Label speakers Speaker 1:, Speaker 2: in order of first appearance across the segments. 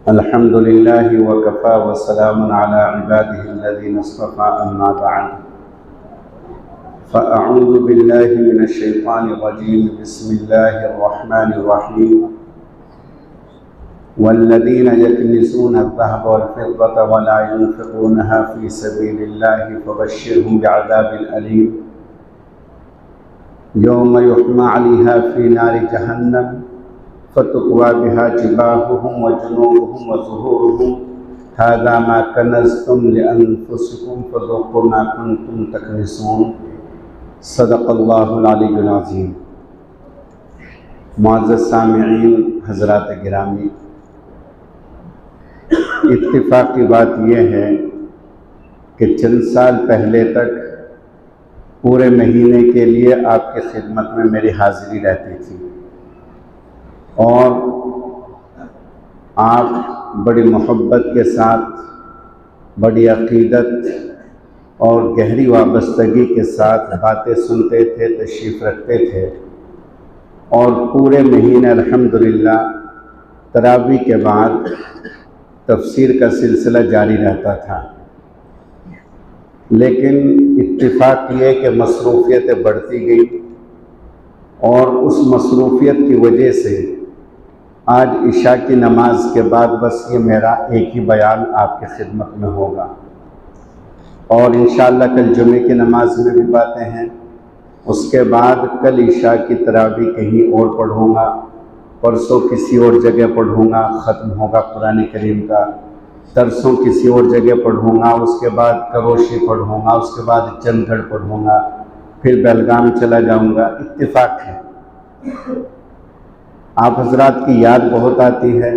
Speaker 1: الحمد لله وكفى وسلام على عباده الذين اصطفى أما بعد فأعوذ بالله من الشيطان الرجيم بسم الله الرحمن الرحيم والذين يكنزون الذهب والفضة ولا ينفقونها في سبيل الله فبشرهم بعذاب أليم يوم يحمى عليها في نار جهنم فتقوى بها جباههم وجنوبهم وظهورهم هذا ما كنزتم لأنفسكم فذوقوا ما كنتم تكنزون صدق اللہ العلی العظیم۔ معزز سامعین حضرات گرامی، اتفاق کی بات یہ ہے کہ چند سال پہلے تک پورے مہینے کے لیے آپ کی خدمت میں میری حاضری رہتی تھی اور آپ بڑی محبت کے ساتھ، بڑی عقیدت اور گہری وابستگی کے ساتھ باتیں سنتے تھے، تشریف رکھتے تھے، اور پورے مہینے الحمدللہ تراویح کے بعد تفسیر کا سلسلہ جاری رہتا تھا۔ لیکن اتفاق یہ کہ مصروفیتیں بڑھتی گئی اور اس مصروفیت کی وجہ سے آج عشاء کی نماز کے بعد بس یہ میرا ایک ہی بیان آپ کی خدمت میں ہوگا، اور انشاءاللہ کل جمعے کی نماز میں بھی باتیں ہیں، اس کے بعد کل عشاء کی تراویح کہیں اور پڑھوں گا، پرسوں کسی اور جگہ پڑھوں گا، ختم ہوگا قرآن کریم کا، ترسوں کسی اور جگہ پڑھوں گا، اس کے بعد کروشی پڑھوں گا، اس کے بعد چند گڑھ پڑھوں گا، پھر بیلگام چلا جاؤں گا۔ اتفاق ہے، آپ حضرات کی یاد بہت آتی ہے،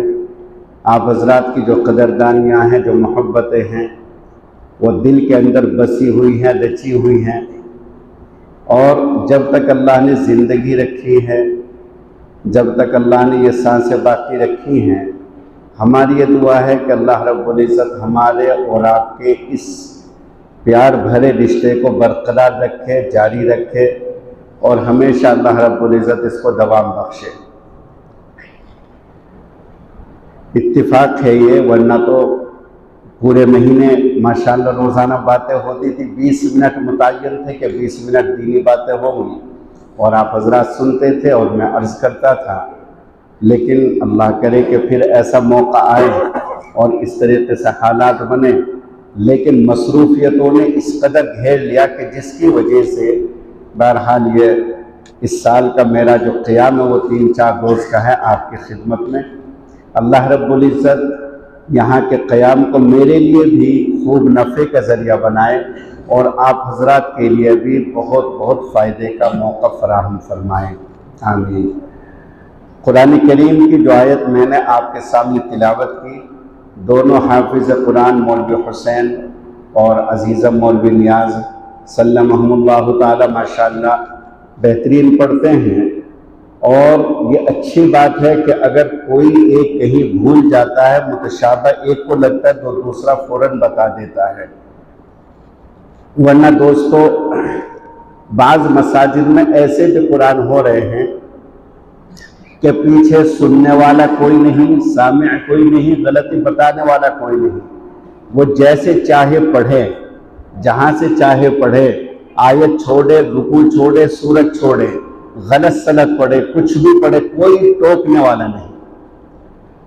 Speaker 1: آپ حضرات کی جو قدردانیاں ہیں، جو محبتیں ہیں، وہ دل کے اندر بسی ہوئی ہیں، رچی ہوئی ہیں، اور جب تک اللہ نے زندگی رکھی ہے، جب تک اللہ نے یہ سانسیں باقی رکھی ہیں، ہماری یہ دعا ہے کہ اللہ رب العزت ہمارے اور آپ کے اس پیار بھرے رشتے کو برقرار رکھے، جاری رکھے، اور ہمیشہ اللہ رب العزت اس کو دوام بخشے۔ اتفاق ہے یہ، ورنہ تو پورے مہینے ماشاءاللہ روزانہ باتیں ہوتی تھی، 20 منٹ متعین تھے کہ 20 منٹ دینی باتیں ہوں گی اور آپ حضرات سنتے تھے اور میں عرض کرتا تھا۔ لیکن اللہ کرے کہ پھر ایسا موقع آئے اور اس طریقے سے حالات بنے، لیکن مصروفیتوں نے اس قدر گھیر لیا کہ جس کی وجہ سے بہرحال یہ اس سال کا میرا جو قیام ہے وہ 3-4 روز کا ہے آپ کی خدمت میں۔ اللہ رب العزت یہاں کے قیام کو میرے لیے بھی خوب نفع کا ذریعہ بنائے اور آپ حضرات کے لیے بھی بہت بہت فائدے کا موقع فراہم فرمائے، آمین۔ قرآن کریم کی جو آیت میں نے آپ کے سامنے تلاوت کی، دونوں حافظ قرآن مولوی حسین اور عزیزم مولوی نیاز سلمہم اللہ تعالی ماشاءاللہ بہترین پڑھتے ہیں، اور یہ اچھی بات ہے کہ اگر کوئی ایک کہیں بھول جاتا ہے، متشابہ ایک کو لگتا ہے تو دوسرا فوراً بتا دیتا ہے۔ ورنہ دوستو بعض مساجد میں ایسے بھی قرآن ہو رہے ہیں کہ پیچھے سننے والا کوئی نہیں، سامع کوئی نہیں، غلطی بتانے والا کوئی نہیں، وہ جیسے چاہے پڑھے، جہاں سے چاہے پڑھے، آیت چھوڑے، رکوع چھوڑے، سورت چھوڑے، غلط سلط پڑھے، کچھ بھی پڑھے، کوئی ٹوکنے والا نہیں۔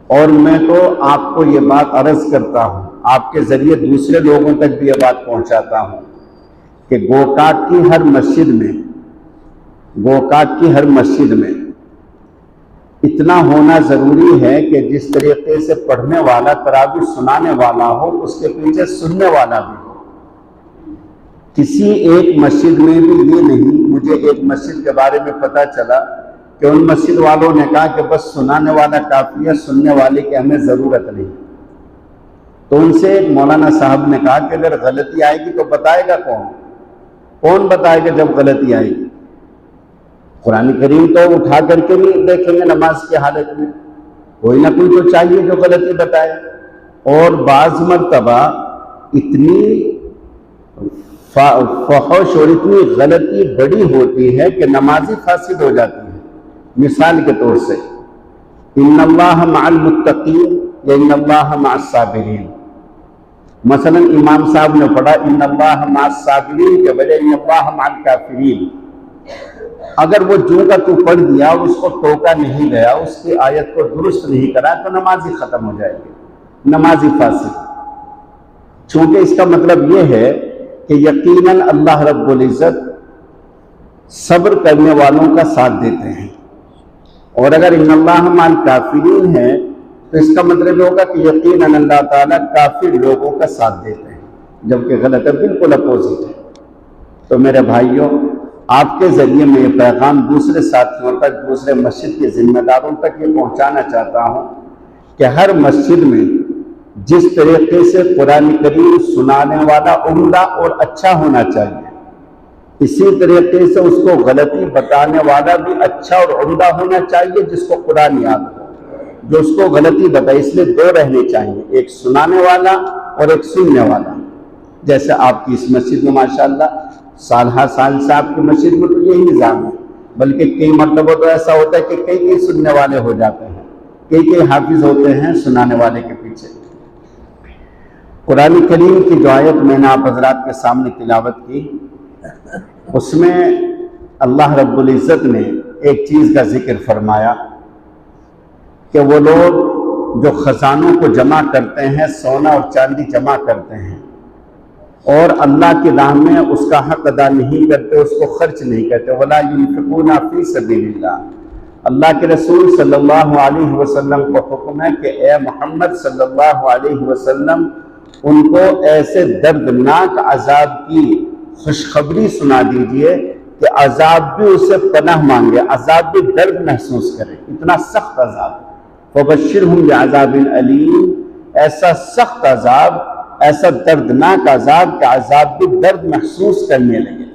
Speaker 1: اور میں تو آپ کو یہ بات عرض کرتا ہوں، آپ کے ذریعے دوسرے لوگوں تک بھی یہ بات پہنچاتا ہوں کہ گوکاک کی ہر مسجد میں اتنا ہونا ضروری ہے کہ جس طریقے سے پڑھنے والا تراویح سنانے والا ہو، اس کے پیچھے سننے والا بھی ہو۔ کسی ایک مسجد میں بھی یہ نہیں، مجھے ایک مسجد کے بارے میں پتہ چلا کہ ان مسجد والوں نے کہا کہ بس سنانے والا کافی ہے، سننے والے کی ہمیں ضرورت نہیں۔ تو ان سے ایک مولانا صاحب نے کہا کہ اگر غلطی آئے گی تو بتائے گا کون بتائے گا جب غلطی آئے گی؟ قرآن کریم تو اٹھا کر کے نہیں دیکھیں گے نماز کی حالت میں، کوئی نہ کوئی تو چاہیے جو غلطی بتائے۔ اور بعض مرتبہ اتنی فحش اور اتنی غلطی بڑی ہوتی ہے کہ نمازی فاسد ہو جاتی ہے۔ مثال کے طور سے ان اللہ مع المتقین یا ان اللہ مع الصابرین. مثلا امام صاحب نے پڑھا ان اللہ مع الصابرین کے بجائے ان اللہ مع الکافرین. اگر وہ جو کا تو پڑھ دیا اور اس کو ٹوکا نہیں گیا، اس کی آیت کو درست نہیں کرا تو نماز ہی ختم ہو جائے گی، نماز ہی فاسد. چونکہ اس کا مطلب یہ ہے کہ یقیناً اللہ رب العزت صبر کرنے والوں کا ساتھ دیتے ہیں، اور اگر ان اللہ مع الکافرین ہے تو اس کا مطلب یہ ہوگا کہ یقیناً اللہ تعالیٰ کافر لوگوں کا ساتھ دیتے ہیں، جبکہ غلط ہے، بالکل اپوزٹ ہے. تو میرے بھائیوں، آپ کے ذریعے میں یہ پیغام دوسرے ساتھیوں تک، دوسرے مسجد کے ذمہ داروں تک یہ پہنچانا چاہتا ہوں کہ ہر مسجد میں جس طریقے سے قرآن کریم سنانے والا عمدہ اور اچھا ہونا چاہیے، اسی طریقے سے اس کو غلطی بتانے والا بھی اچھا اور عمدہ ہونا چاہیے، جس کو قرآن یاد ہو، جو اس کو غلطی بتائے. اس لیے دو رہنے چاہیے، ایک سنانے والا اور ایک سننے والا. جیسے آپ کی اس مسجد میں ماشاءاللہ سالہ سال سے آپ کی مسجد میں تو یہی نظام ہے، بلکہ کئی مرتبہ تو ایسا ہوتا ہے کہ کئی سننے والے ہو جاتے ہیں، کئی حافظ ہوتے ہیں سنانے والے کے پیچھے. قرآن کریم کی جو آیت میں نے آپ حضرات کے سامنے تلاوت کی، اس میں اللہ رب العزت نے ایک چیز کا ذکر فرمایا کہ وہ لوگ جو خزانوں کو جمع کرتے ہیں، سونا اور چاندی جمع کرتے ہیں، اور اللہ کی راہ میں اس کا حق ادا نہیں کرتے، اس کو خرچ نہیں کرتے، وَلَا يُنْفِقُونَ فِي سَبِيلِ اللَّهِ. اللہ کے رسول صلی اللہ علیہ وسلم کو حکم ہے کہ اے محمد صلی اللہ علیہ وسلم ان کو ایسے دردناک عذاب کی خوشخبری سنا دیجئے کہ عذاب بھی اسے پناہ مانگے، عذاب بھی درد محسوس کرے، اتنا سخت عذاب. فَبَشِّرْهُمْ بِعَذَابٍ أَلِيمٍ، ایسا سخت عذاب، ایسا دردناک عذاب کہ عذاب بھی درد محسوس کرنے لگے.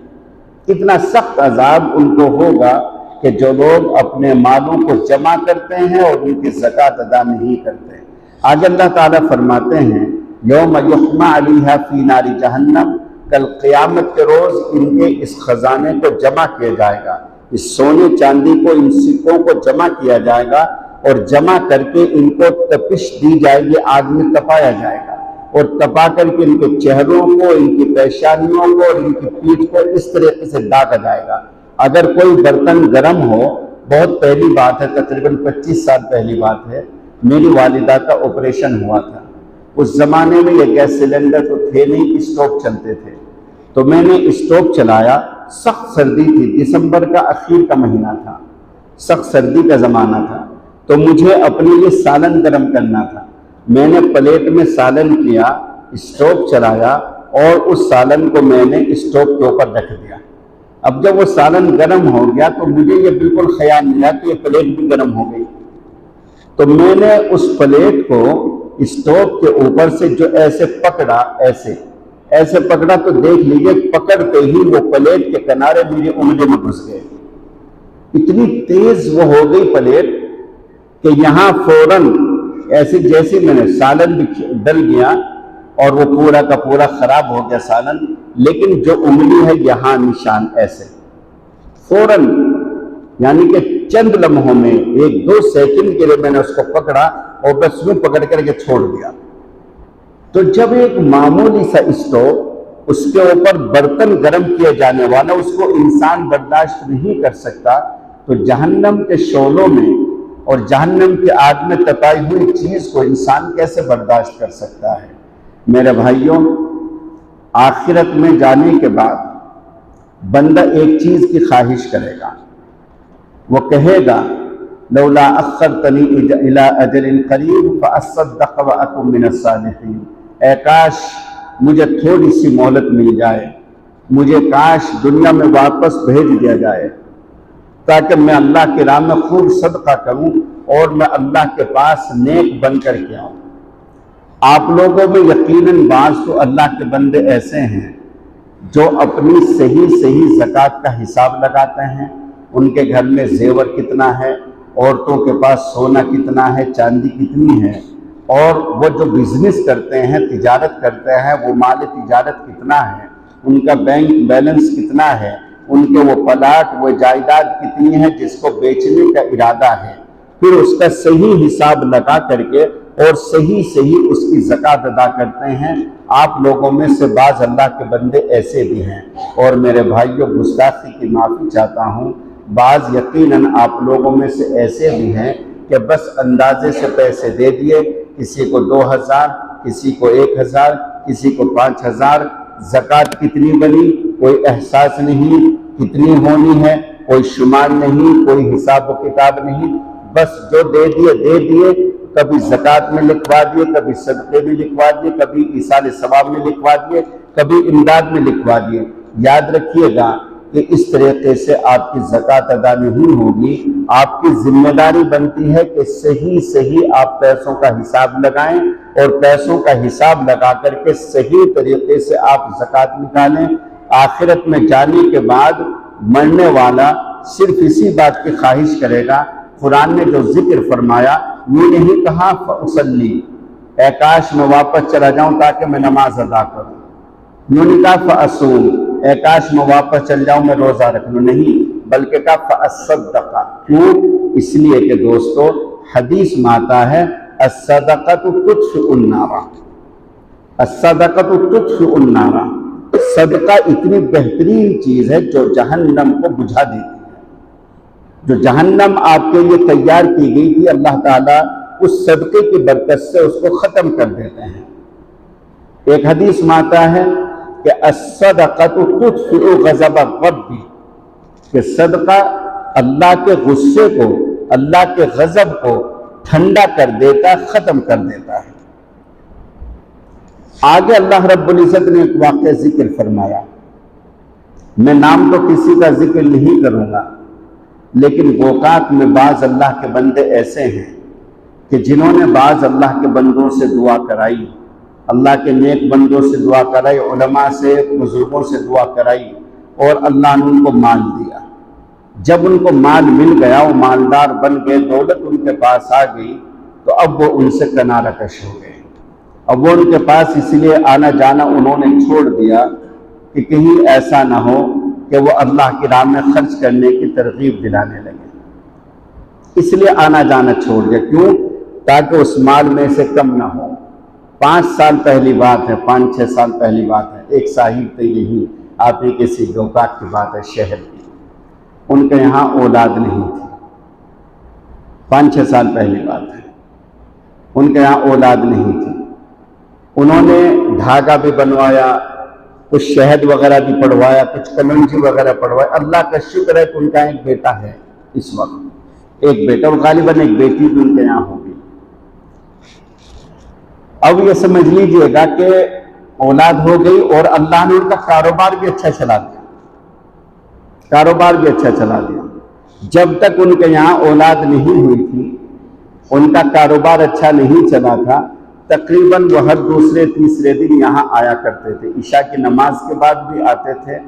Speaker 1: اتنا سخت عذاب ان کو ہوگا کہ جو لوگ اپنے مالوں کو جمع کرتے ہیں اور ان کی زکوٰۃ ادا نہیں کرتے. آگے اللہ تعالیٰ فرماتے ہیں یوم یحمى علیہا فی نار جہنم، کل قیامت کے روز ان کے اس خزانے کو جمع کیا جائے گا، اس سونے چاندی کو، ان سکوں کو جمع کیا جائے گا، اور جمع کر کے ان کو تپش دی جائے گی، آگ میں تپایا جائے گا، اور تپا کر کے ان کے چہروں کو، ان کی پیشانیوں کو اور ان کی پیٹھ کو اس طریقے سے داغا جائے گا. اگر کوئی برتن گرم ہو، بہت پہلی بات ہے، تقریباً 25 سال پہلی بات ہے، میری والدہ کا آپریشن ہوا تھا. اس زمانے میں یہ گیس سلنڈر تو تھے نہیں، اسٹوو چلتے تھے، تو میں نے اسٹوو چلایا. سخت سردی تھی، دسمبر کا اخیر کا مہینہ تھا، سخت سردی کا زمانہ تھا، تو مجھے اپنے لیے سالن گرم کرنا تھا. میں نے پلیٹ میں سالن کیا، اسٹوو چلایا، اور اس سالن کو میں نے اسٹوو کے اوپر رکھ دیا. اب جب وہ سالن گرم ہو گیا تو مجھے یہ بالکل خیال نہیں آیا کہ یہ پلیٹ بھی گرم ہو گئی. تو میں نے اس پلیٹ کو اسٹوو کے اوپر سے جو ایسے پکڑا، ایسے پکڑا تو دیکھ لیجئے پکڑتے ہی وہ پلیٹ کے کنارے میری انگلی میں گھس گئے. اتنی تیز وہ ہو گئی پلیٹ کہ یہاں فوراً ایسے جیسے میں نے سالن بھی ڈل گیا اور وہ پورا کا پورا خراب ہو گیا سالن، لیکن جو انگلی ہے یہاں نشان ایسے فوراً، یعنی کہ چند لمحوں میں 1-2 سیکنڈ کے لیے میں نے اس کو پکڑا اور بس یوں پکڑ کر کے چھوڑ دیا. تو جب ایک معمولی سا اسٹوو، اس کے اوپر برتن گرم کیا جانے والا، اس کو انسان برداشت نہیں کر سکتا، تو جہنم کے شعلوں میں اور جہنم کی آگ میں تپائی ہوئی چیز کو انسان کیسے برداشت کر سکتا ہے؟ میرے بھائیوں، آخرت میں جانے کے بعد بندہ ایک چیز کی خواہش کرے گا، وہ کہے گا لولا اخرتنی الی اجل قریب فاصدق واکن من الصالحین، اے کاش مجھے تھوڑی سی مہلت مل جائے، مجھے کاش دنیا میں واپس بھیج دیا جائے تاکہ میں اللہ کی راہ میں خوب صدقہ کروں اور میں اللہ کے پاس نیک بن کر کے آؤں. آپ لوگوں میں یقیناً بعض تو اللہ کے بندے ایسے ہیں جو اپنی صحیح زکوٰۃ کا حساب لگاتے ہیں، ان کے گھر میں زیور کتنا ہے، عورتوں کے پاس سونا کتنا ہے، چاندی کتنی ہے، اور وہ جو بزنس کرتے ہیں، تجارت کرتے ہیں، وہ مال تجارت کتنا ہے، ان کا بینک بیلنس کتنا ہے، ان کے وہ پلاٹ، وہ جائیداد کتنی ہے جس کو بیچنے کا ارادہ ہے، پھر اس کا صحیح حساب لگا کر کے اور صحیح اس کی زکوٰۃ ادا کرتے ہیں۔ آپ لوگوں میں سے بعض اللہ کے بندے ایسے بھی ہیں، اور میرے بھائیوں گستاخی کی معافی چاہتا ہوں، بعض یقیناً آپ لوگوں میں سے ایسے بھی ہیں کہ بس اندازے سے پیسے دے دیے، کسی کو 2000، کسی کو 1000، کسی کو 5000، زکوٰۃ کتنی بنی کوئی احساس نہیں، کتنی ہونی ہے کوئی شمار نہیں، کوئی حساب و کتاب نہیں، بس جو دے دیے، کبھی زکوٰۃ میں لکھوا دیے، کبھی صدقے میں لکھوا دیے، کبھی ایصال ثواب میں لکھوا دیے، کبھی امداد میں لکھوا دیے۔ یاد رکھیے گا کہ اس طریقے سے آپ کی زکوٰۃ ادا نہیں ہوگی۔ آپ کی ذمہ داری بنتی ہے کہ صحیح آپ پیسوں کا حساب لگائیں، اور پیسوں کا حساب لگا کر کے صحیح طریقے سے آپ زکوٰۃ نکالیں۔ آخرت میں جانے کے بعد مرنے والا صرف اسی بات کی خواہش کرے گا۔ قرآن نے جو ذکر فرمایا، یہ نہیں کہا فَأُصَلِّ، اے کاش میں واپس چلا جاؤں تاکہ میں نماز ادا کروں، یوں نہیں کہا فَأَصُومُ، اے کاش میں واپس چل جاؤں میں روزہ رکھ لوں، نہیں، بلکہ کہا فَأَصَّدَّقَ۔ کیوں؟ اس لیے کہ دوستو حدیث میں آتا ہے الصَّدَقَةُ تُطْفِئُ النَّارَ، الصَّدَقَةُ تُطْفِئُ النَّارَ، صدقہ اتنی بہترین چیز ہے جو جہنم کو بجھا دیتی ہے۔ جو جہنم آپ کے لیے تیار کی گئی تھی، اللہ تعالیٰ اس صدقے کی برکت سے اس کو ختم کر دیتے ہیں۔ ایک حدیث میں آتا ہے کہ الصدقۃ تطفئ غضب الرب، کہ صدقہ اللہ کے غصے کو، اللہ کے غضب کو ٹھنڈا کر دیتا، ختم کر دیتا ہے۔ آگے اللہ رب العزت نے ایک واقعہ ذکر فرمایا، میں نام تو کسی کا ذکر نہیں کروں گا، لیکن گوکات میں بعض اللہ کے بندے ایسے ہیں کہ جنہوں نے بعض اللہ کے بندوں سے دعا کرائی، اللہ کے نیک بندوں سے دعا کرائی، علماء سے، بزرگوں سے دعا کرائی، اور اللہ نے ان کو مال دیا۔ جب ان کو مال مل گیا، وہ مالدار بن گئے، دولت ان کے پاس آ گئی، تو اب وہ ان سے کنارہ کش ہو گئے۔ اب وہ ان کے پاس اس لیے آنا جانا انہوں نے چھوڑ دیا کہ کہیں ایسا نہ ہو کہ وہ اللہ کی راہ میں خرچ کرنے کی ترغیب دلانے لگے، اس لیے آنا جانا چھوڑ دیا۔ کیوں؟ تاکہ اس مال میں سے کم نہ ہو۔ 5 سال پہلی بات ہے، 5-6 سال پہلی بات ہے، ایک صاحب تھے، یہی آپ ہی کسی گوکات کی بات ہے، شہر کی، ان کے یہاں اولاد نہیں تھی، 5-6 سال پہلی بات ہے، ان کے یہاں اولاد نہیں تھی۔ انہوں نے دھاگا بھی بنوایا، کچھ شہد وغیرہ بھی پڑھوایا، کچھ کلنجی وغیرہ پڑھوایا۔ اللہ کا شکر ہے کہ ان کا ایک بیٹا ہے، اس وقت ایک بیٹا، اور غالباً ایک بیٹی بھی ان کے یہاں ہوگی۔ اب یہ سمجھ لیجئے گا کہ اولاد ہو گئی، اور اللہ نے ان کا کاروبار بھی اچھا چلا دیا، کاروبار بھی اچھا چلا دیا۔ جب تک ان کے یہاں اولاد نہیں ہوئی تھی، ان کا کاروبار اچھا نہیں چلا تھا، تقریباً وہ ہر دوسرے تیسرے دن یہاں آیا کرتے تھے، عشاء کی نماز کے بعد بھی آتے تھے،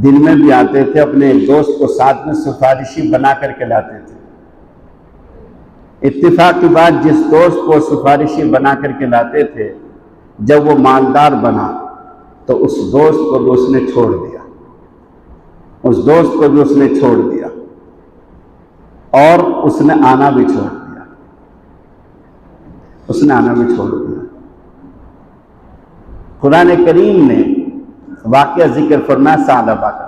Speaker 1: دن میں بھی آتے تھے، اپنے ایک دوست کو ساتھ میں سفارشی بنا کر کے لاتے تھے۔ اتفاق کی بات، جس دوست کو سفارشی بنا کر کے لاتے تھے، جب وہ مالدار بنا تو اس دوست کو بھی اس نے چھوڑ دیا، اس دوست کو بھی اس نے چھوڑ دیا، اور اس نے آنا بھی چھوڑ دیا، اس نے آنا بھی چھوڑ دیا۔ قرآن کریم نے واقعہ ذکر فرمایا ثعلبہ کا۔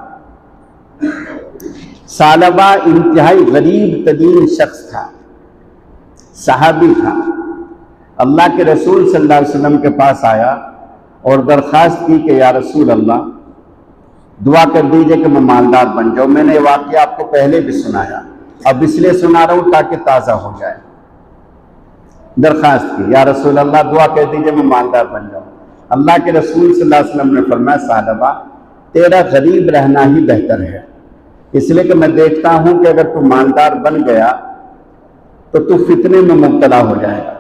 Speaker 1: ثعلبہ انتہائی غریب ترین شخص تھا، صحابی تھا۔ اللہ کے رسول صلی اللہ علیہ وسلم کے پاس آیا اور درخواست کی کہ یا رسول اللہ، دعا کر دیجئے کہ میں مالدار بن جاؤں۔ میں نے یہ واقعہ آپ کو پہلے بھی سنایا، اب اس لیے سنا رہا ہوں تاکہ تازہ ہو جائے۔ درخواست کی، یا رسول اللہ دعا کر دیجئے میں مالدار بن جاؤں۔ اللہ کے رسول صلی اللہ علیہ وسلم نے فرمایا ثعلبہ، تیرا غریب رہنا ہی بہتر ہے، اس لیے کہ میں دیکھتا ہوں کہ اگر تو مالدار بن گیا تو تو فتنے میں مبتلا ہو جائے گا۔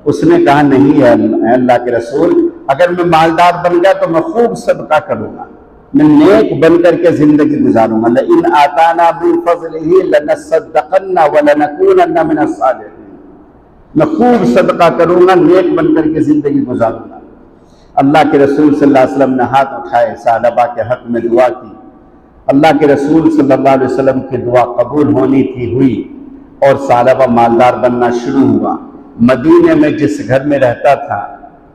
Speaker 1: اس نے کہا نہیں ہے اللہ کے رسول، اگر میں مالدار بن گیا تو میں خوب صدقہ کروں گا، میں نیک بن کر کے زندگی گزاروں گا۔ لَإِنْ آتَانَا مِنْ فَضْلِهِ لَنَصَّدَّقَنَّ وَلَنَكُونَنَّ مِنَ الصَّالِحِينَ، میں خوب صدقہ کروں گا، نیک بن کر کے زندگی گزاروں گا۔ اللہ کے رسول صلی اللہ علیہ وسلم نے ہاتھ اٹھائے، ثعلبہ کے حق میں دعا کی۔ اللہ کے رسول صلی اللہ علیہ وسلم کی دعا قبول ہونی تھی، ہوئی، اور ثعلبہ مالدار بننا شروع ہوا۔ مدینے میں جس گھر میں رہتا تھا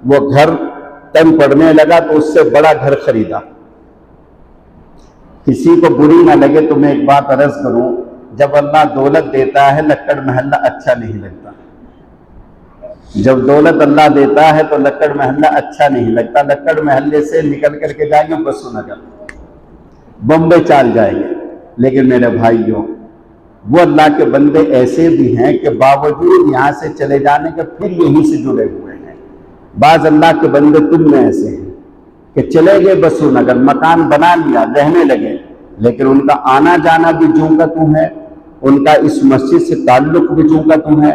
Speaker 1: وہ گھر تنگ پڑنے لگا تو اس سے بڑا گھر خریدا۔ کسی کو بری نہ لگے تو میں ایک بات عرض کروں، جب اللہ دولت دیتا ہے لکڑ محلہ اچھا نہیں لگتا۔ جب دولت اللہ دیتا ہے تو لکڑ محلہ اچھا نہیں لگتا۔ لکڑ محلے سے نکل کر کے جائیں گے بسو نگر، بمبئی چال جائیں گے۔ لیکن میرے بھائیوں، وہ اللہ کے بندے ایسے بھی ہیں کہ باوجود یہاں سے چلے جانے کے پھر یہیں سے جڑے ہوئے ہیں۔ بعض اللہ کے بندے تم میں ایسے ہیں کہ چلے گئے بسو نگر، مکان بنا لیا، رہنے لگے، لیکن ان کا آنا جانا بھی جوں کا توں ہے، ان کا اس مسجد سے تعلق بھی جوں کا توں ہے،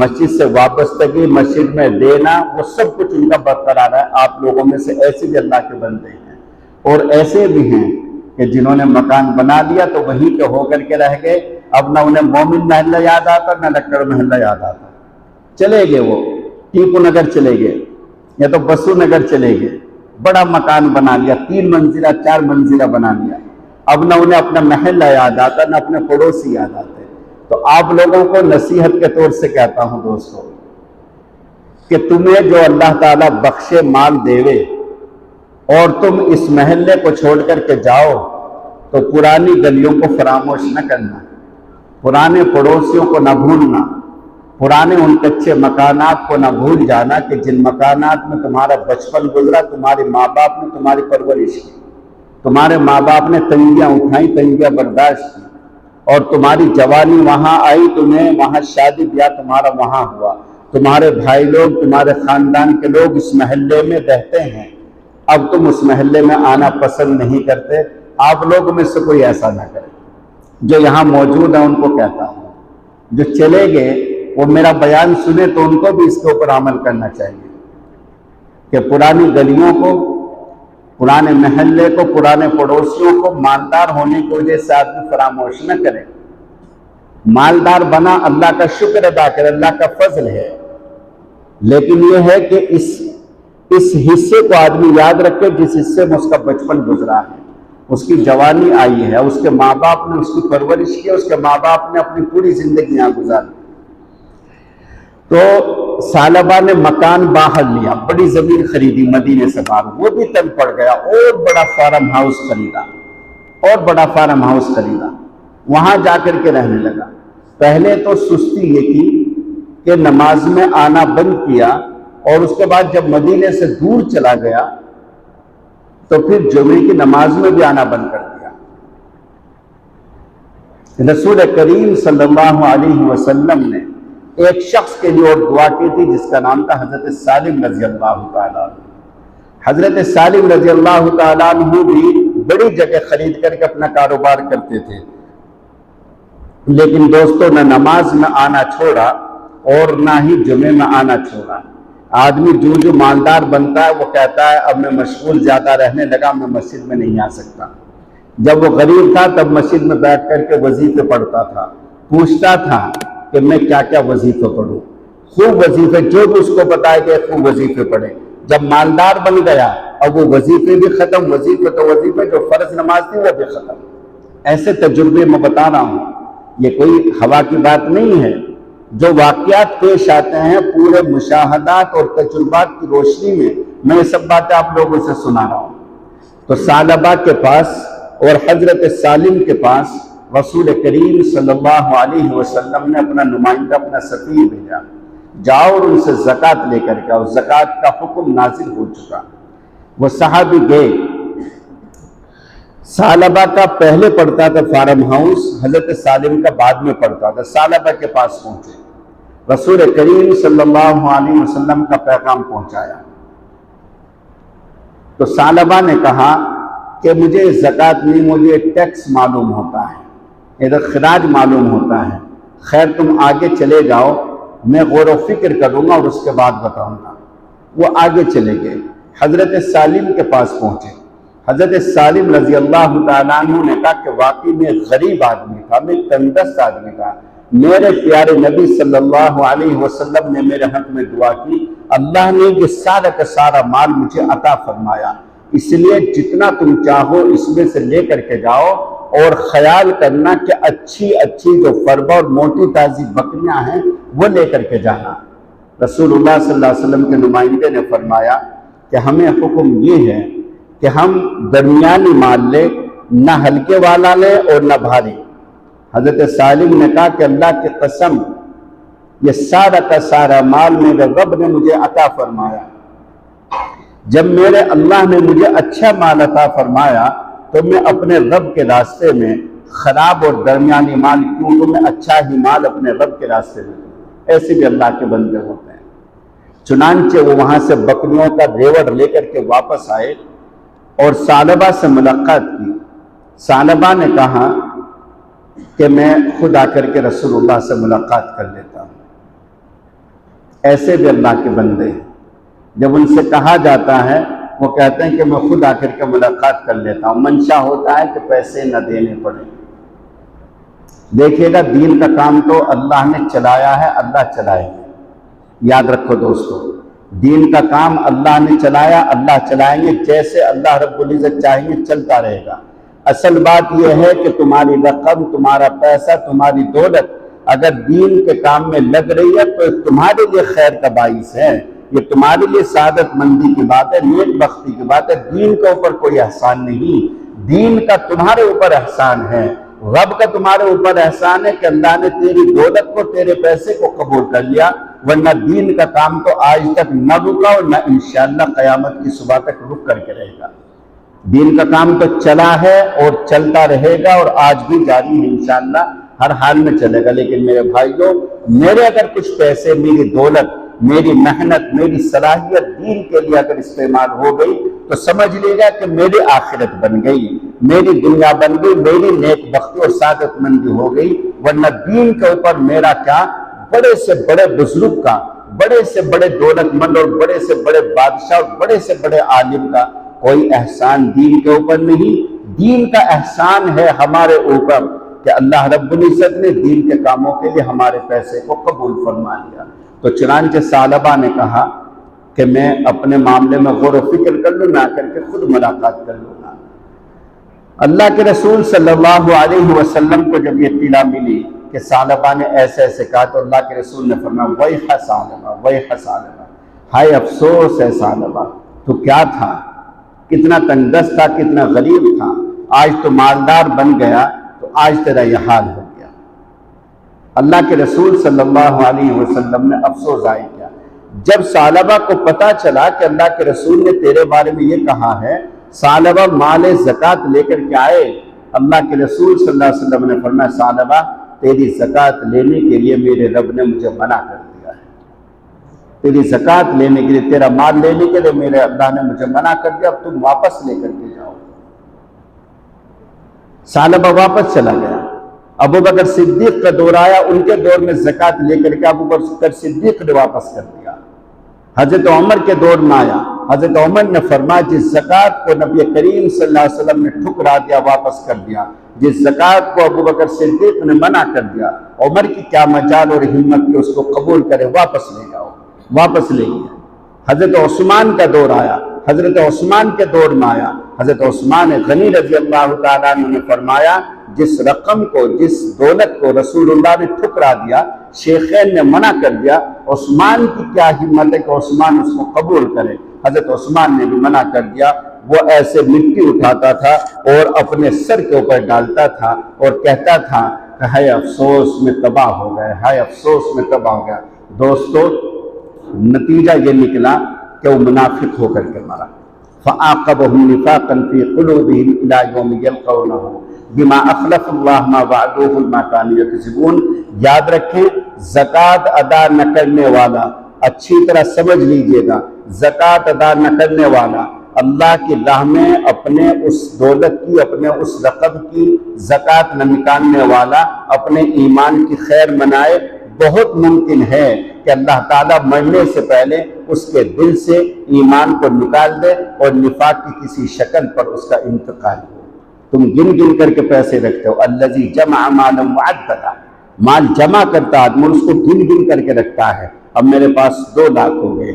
Speaker 1: مسجد سے وابستگی، مسجد میں دینا، وہ سب کچھ ان کا برقرار ہے۔ آپ لوگوں میں سے ایسے بھی اللہ کے بندے ہیں، اور ایسے بھی ہیں کہ جنہوں نے مکان بنا لیا تو وہیں کے ہو کر کے رہ گئے۔ اب نہ انہیں مومن محلہ یاد آتا نہ لکڑ محلہ یاد آتا، چلے گئے، وہ ٹیپو نگر چلے گئے یا تو بسو نگر چلے گئے، بڑا مکان بنا لیا، 3 منزلہ 4 منزلہ بنا لیا۔ اب نہ انہیں اپنا محلہ یاد آتا نہ اپنے پڑوسی یاد آتے۔ تو آپ لوگوں کو نصیحت کے طور سے کہتا ہوں دوستو کہ تمہیں جو اللہ تعالیٰ بخشے مال دیوے اور تم اس محلے کو چھوڑ کر کے جاؤ تو پرانی گلیوں کو فراموش نہ کرنا، پرانے پڑوسیوں کو نہ بھولنا، پرانے ان کچے مکانات کو نہ بھول جانا کہ جن مکانات میں تمہارا بچپن گزرا، تمہارے ماں باپ نے تمہاری پرورش کی، تمہارے ماں باپ نے تنگیاں اٹھائیں، تنگیاں برداشت کی، اور تمہاری جوانی وہاں آئی، تمہیں وہاں شادی بیاہ تمہارا وہاں ہوا، تمہارے بھائی لوگ، تمہارے خاندان کے لوگ اس محلے میں رہتے ہیں، اب تم اس محلے میں آنا پسند نہیں کرتے۔ آپ لوگوں میں سے کوئی ایسا نہ کرے۔ جو یہاں موجود ہیں ان کو کہتا ہوں، جو چلے گئے وہ میرا بیان سنے تو ان کو بھی اس کے اوپر عمل کرنا چاہیے کہ پرانی گلیوں کو، پرانے محلے کو، پرانے پڑوسیوں کو مالدار ہونے کی وجہ سے آدمی فراموش نہ کرے۔ مالدار بنا، اللہ کا شکر ادا کرے، اللہ کا فضل ہے، لیکن یہ ہے کہ اس حصے کو آدمی یاد رکھے جس حصے میں اس کا بچپن گزرا ہے، اس کی جوانی آئی ہے، اس کے ماں باپ نے اس کی پرورش کی، اس کے ماں باپ نے اپنی پوری زندگی یہاں گزاری۔ تو ثعلبہ نے مکان باہر لیا، بڑی زمین خریدی مدینے سے باہر، وہ بھی تنگ پڑ گیا، اور بڑا فارم ہاؤس خریدا، اور بڑا فارم ہاؤس خریدا، وہاں جا کر کے رہنے لگا۔ پہلے تو سستی یہ کی کہ نماز میں آنا بند کیا، اور اس کے بعد جب مدینے سے دور چلا گیا تو پھر جمعے کی نماز میں بھی آنا بند کر دیا۔ رسول کریم صلی اللہ علیہ وسلم نے ایک شخص کے لیے اور دعا کی تھی جس کا نام تھا حضرت سالم رضی اللہ تعالیٰ عنہ۔ حضرت سالم رضی اللہ تعالیٰ عنہ بھی بڑی جگہ خرید کر کے اپنا کاروبار کرتے تھے، لیکن دوستوں نے نماز میں آنا چھوڑا اور نہ ہی جمعے میں آنا چھوڑا۔ آدمی جو مالدار بنتا ہے وہ کہتا ہے اب میں مشغول زیادہ رہنے لگا، میں مسجد میں نہیں آ سکتا۔ جب وہ غریب تھا تب مسجد میں بیٹھ کر کے وظیفے پڑھتا تھا، پوچھتا تھا کہ میں کیا کیا وظیفے پڑھوں، خوب وظیفے جو بھی اس کو بتائے گئے خوب وظیفے پڑھے۔ جب مالدار بن گیا اب وہ وظیفے بھی ختم، وظیفے جو فرض نماز تھی وہ بھی ختم۔ ایسے تجربے میں بتا رہا ہوں، یہ کوئی ہوا کی بات نہیں ہے، جو واقعات پیش آتے ہیں پورے مشاہدات اور تجربات کی روشنی میں میں یہ سب باتیں آپ لوگوں سے سنا رہا ہوں۔ تو ثعلبہ کے پاس اور حضرت سالم کے پاس رسول کریم صلی اللہ علیہ وسلم نے اپنا نمائندہ، اپنا سفیر بھیجا، جاؤ اور ان سے زکوٰۃ لے کر کے آؤ۔ زکوٰۃ کا حکم نازل ہو چکا۔ وہ صحابی گئے، ثعلبہ کا پہلے پڑتا تھا فارم ہاؤس، حضرت سالم کا بعد میں پڑتا تھا۔ ثعلبہ کے پاس پہنچے، رسول کریم صلی اللہ علیہ وسلم کا پیغام پہنچایا۔ تو ثعلبہ نے کہا کہ مجھے زکوٰۃ نہیں، مجھے ٹیکس معلوم ہوتا ہے، ادھر خراج معلوم ہوتا ہے، خیر تم آگے چلے جاؤ، میں غور و فکر کروں گا اور اس کے بعد بتاؤں گا۔ وہ آگے چلے گئے، حضرت سالم کے پاس پہنچے۔ حضرت سالم رضی اللہ تعالیٰ عنہ نے کہا کہ واقعی میں غریب آدمی تھا، میں تندرست آدمی تھا، میرے پیارے نبی صلی اللہ علیہ وسلم نے میرے حق میں دعا کی، اللہ نے یہ سارا کا سارا مال مجھے عطا فرمایا، اس لیے جتنا تم چاہو اس میں سے لے کر کے جاؤ اور خیال کرنا کہ اچھی اچھی جو فربہ اور موٹی تازی بکریاں ہیں وہ لے کر کے جانا۔ رسول اللہ صلی اللہ علیہ وسلم کے نمائندے نے فرمایا کہ ہمیں حکم یہ ہے کہ ہم درمیانی مال لیں، نہ ہلکے والا لیں اور نہ بھاری۔ حضرت سالم نے کہا کہ اللہ کی قسم، یہ سارا کا سارا مال میرے رب نے مجھے عطا فرمایا۔ جب میرے اللہ نے مجھے اچھا مال عطا فرمایا تو میں اپنے رب کے راستے میں خراب اور درمیانی مال کیوں دوں، میں اچھا ہی مال اپنے رب کے راستے میں دوں۔ ایسے بھی اللہ کے بندے ہوتے ہیں۔ چنانچہ وہ وہاں سے بکریوں کا ریوڑ لے کر کے واپس آئے اور ثعلبہ سے ملاقات کی۔ ثعلبہ نے کہا کہ میں خود آ کر کے رسول اللہ سے ملاقات کر لیتا ہوں۔ ایسے بھی اللہ کے بندے ہیں، جب ان سے کہا جاتا ہے وہ کہتے ہیں کہ میں خود آ کر کے ملاقات کر لیتا ہوں۔ منشا ہوتا ہے کہ پیسے نہ دینے پڑیں۔ دیکھیے گا، دین کا کام تو اللہ نے چلایا ہے، اللہ چلائے گے۔ یاد رکھو دوستو، دین کا کام اللہ نے چلایا، اللہ چلائیں گے، جیسے اللہ رب العزت چاہیں گے چلتا رہے گا۔ اصل بات یہ ہے کہ تمہاری رقم، تمہارا پیسہ، تمہاری دولت اگر دین کے کام میں لگ رہی ہے تو تمہارے لیے خیر کا باعث ہے، یہ تمہارے لیے سعادت مندی کی بات ہے، نیک بختی کی بات ہے۔ دین کے اوپر کوئی احسان نہیں، دین کا تمہارے اوپر احسان ہے، رب کا تمہارے اوپر احسان ہے کہ اللہ نے تیری دولت کو، تیرے پیسے کو قبول کر لیا، ورنہ دین کا کام تو آج تک نہ رکا اور نہ انشاءاللہ قیامت کی صبح تک رک کر کے رہے گا۔ دین کا کام تو چلا ہے اور چلتا رہے گا اور آج بھی جاری ہے، انشاءاللہ ہر حال میں چلے گا۔ لیکن میرے بھائیوں، میرے اگر کچھ پیسے، میری دولت، میری محنت، میری صلاحیت دین کے لیے اگر استعمال ہو گئی تو سمجھ لے گا کہ میری آخرت بن گئی، میری دنیا بن گئی، میری نیک بختی اور سعادت مندی ہو گئی۔ ورنہ دین کے اوپر میرا کیا، بڑے سے بڑے بزرگ کا، بڑے سے بڑے دولت مند اور بڑے سے بڑے بادشاہ اور بڑے سے بڑے عالم کا کوئی احسان دین کے اوپر نہیں۔ دین کا احسان ہے ہمارے اوپر کہ اللہ رب العزت نے دین کے کاموں کے لیے ہمارے پیسے کو قبول فرما لیا۔ تو چنانچہ ثعلبہ نے کہا کہ میں اپنے معاملے میں غور و فکر کر لوں، میں آ کر کے خود ملاقات کر لوں گا۔ اللہ کے رسول صلی اللہ علیہ وسلم کو جب یہ اطلاع ملی کہ ثعلبہ نے ایسے ایسے کہا تو اللہ کے رسول نے فرمایا ویح ثعلبہ، ویح ثعلبہ، ہائے افسوس ہے ثعلبہ، تو کیا تھا، کتنا تنگ دست تھا، کتنا غریب تھا، آج تو مالدار بن گیا تو آج تیرا یہ حال ہو گیا۔ اللہ کے رسول صلی اللہ علیہ وسلم نے افسوس ظاہر کیا۔ جب ثعلبہ کو پتا چلا کہ اللہ کے رسول نے تیرے بارے میں یہ کہا ہے، ثعلبہ مال زکوٰۃ لے کر کے آئے۔ اللہ کے رسول صلی اللہ علیہ وسلم نے فرمایا ثعلبہ، تیری زکوٰۃ لینے کے لیے میرے رب نے مجھے منع کر دیا ہے، تیری زکوٰۃ لینے کے لیے، تیرا مال لینے کے لیے میرے اللہ نے مجھے منع کر دیا، اب تم واپس لے کر کے جاؤ۔ ثعلبہ واپس چلا گیا۔ ابو بکر صدیق کا دور آیا، ان کے دور میں زکوٰۃ لے کر کے ابو بکر صدیق نے واپس کر دیا۔ حضرت عمر کے دور میں آیا، حضرت عمر نے فرمایا جس زکوٰۃ کو نبی کریم صلی اللہ علیہ وسلم نے ٹھکرا دیا، واپس کر دیا، جس زکوٰۃ کو ابو بکر صدیق نے منع کر دیا، عمر کی کیا مجال اور ہمت کہ اس کو قبول کرے، واپس لے جاؤ، واپس لے گیا۔ حضرت عثمان کا دور آیا، حضرت عثمان کے دور میں آیا، حضرت عثمان غنی رضی اللہ تعالیٰ عنہ نے فرمایا جس رقم کو، جس دولت کو رسول اللہ نے ٹھکرا دیا، شیخین نے منع کر دیا، عثمان کی کیا ہمت ہے کہ عثمان اس کو قبول کرے۔ حضرت عثمان نے بھی منع کر دیا۔ وہ ایسے مٹی اٹھاتا تھا اور اپنے سر کے اوپر ڈالتا تھا اور کہتا تھا کہ ہائے افسوس میں تباہ ہو گئے، ہائے افسوس میں تباہ ہو گیا۔ دوستو، نتیجہ یہ نکلا کہ وہ منافق ہو کر کے مرا۔ فَعَاقَبَهُمْ نِفَاقًا فِي قُلُوبِهِمْ إِلَىٰ يَوْمِ يَلْقَوْنَهُ بِمَا أَخْلَفُوا اللَّهَ مَا وَعَدُوهُ وَمَا كَانُوا يَكْذِبُونَ۔ یاد رکھیں، زکوٰۃ ادا نہ کرنے والا، اچھی طرح سمجھ لیجئے گا، زکوٰۃ ادا نہ کرنے والا، اللہ کی راہ میں اپنے اس دولت کی، اپنے اس رقم کی زکوٰۃ نہ نکالنے والا اپنے ایمان کی خیر منائے، بہت ممکن ہے کہ اللہ تعالیٰ مرنے سے پہلے اس کے دل سے ایمان کو نکال دے اور نفاق کی کسی شکل پر اس کا انتقال ہو۔ تم گن گن کر کے پیسے رکھتے ہو، الذی جمع مالا معددا، مال جمع کرتا آدمی اس کو گن گن کر کے رکھتا ہے، اب میرے پاس 2 لاکھ ہو گئے،